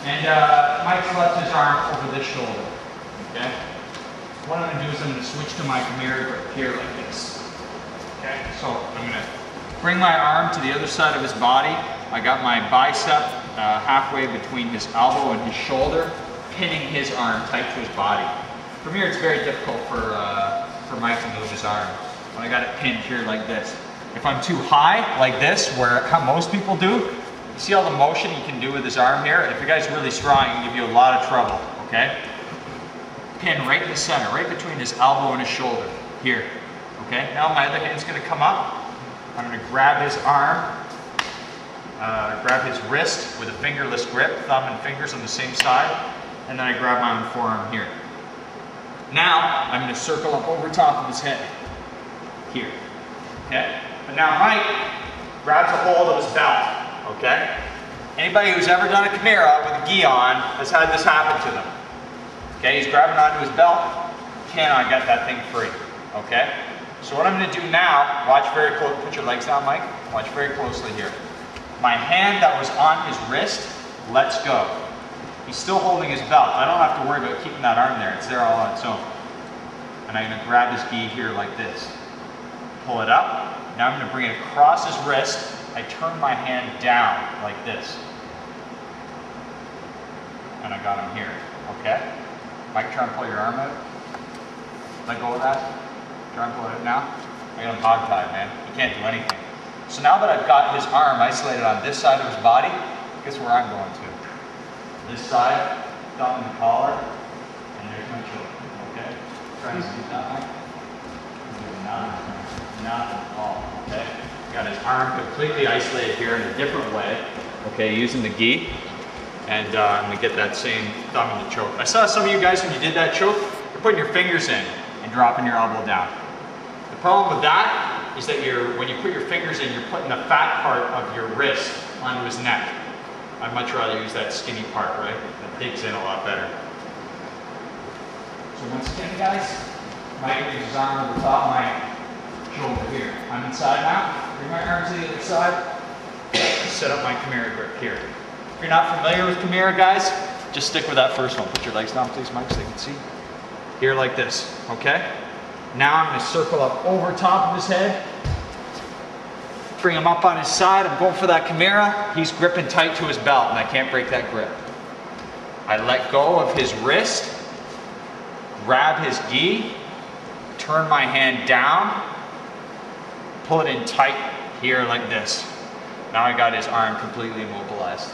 And Mike's left his arm over this shoulder. Okay? What I'm going to do is I'm going to switch to my Kimura grip here like this. Okay? So I'm going to bring my arm to the other side of his body. I got my bicep halfway between his elbow and his shoulder, pinning his arm tight to his body. From here, it's very difficult for Mike to move his arm. But I got it pinned here like this. If I'm too high, like this, where how most people do, you see all the motion he can do with his arm here? If the guy's really strong, he can give you a lot of trouble, okay? Pin right in the center, right between his elbow and his shoulder, here, okay? Now my other hand's gonna come up. I'm gonna grab his arm, grab his wrist with a fingerless grip, thumb and fingers on the same side, and then I grab my own forearm here. Now, I'm gonna circle up over top of his head, here, okay? But now Mike grabs a hold of his belt, okay? Anybody who's ever done a Kimura with a gi on has had this happen to them. Okay, he's grabbing onto his belt, cannot get that thing free, okay? So what I'm gonna do now, watch very close, put your legs down, Mike, watch very closely here. My hand that was on his wrist lets go. He's still holding his belt. I don't have to worry about keeping that arm there, it's there all on its own. And I'm gonna grab his gi here like this. Pull it up. Now I'm going to bring it across his wrist. I turn my hand down like this. And I got him here. Okay? Mike, try and pull your arm out. Let go of that. Try and pull it out now. I got him hog-tied, man. He can't do anything. So now that I've got his arm isolated on this side of his body, guess where I'm going to? This side, thumb in the collar, and there's my shoulder. Okay? Try and see that, Mike. Nothing at all, okay? Got his arm completely isolated here in a different way, okay, using the gi. And I'm gonna get that same thumb in the choke. I saw some of you guys when you did that choke, you're putting your fingers in and dropping your elbow down. The problem with that is that when you put your fingers in, you're putting the fat part of your wrist onto his neck. I'd much rather use that skinny part, right? That digs in a lot better. So once again, guys, Mike brings his arm over the top of my shoulder here. I'm inside now. Bring my arm to the other side. Set up my Kimura grip here. If you're not familiar with Kimura, guys, just stick with that first one. Put your legs down, please, Mike, so they can see. Here like this, okay? Now I'm going to circle up over top of his head. Bring him up on his side. I'm going for that Kimura. He's gripping tight to his belt, and I can't break that grip. I let go of his wrist, grab his gi, turn my hand down, pull it in tight here like this. Now I got his arm completely immobilized.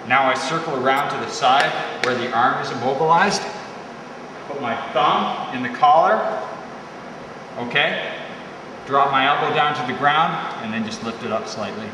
Now I circle around to the side where the arm is immobilized, put my thumb in the collar, okay? Drop my elbow down to the ground and then just lift it up slightly.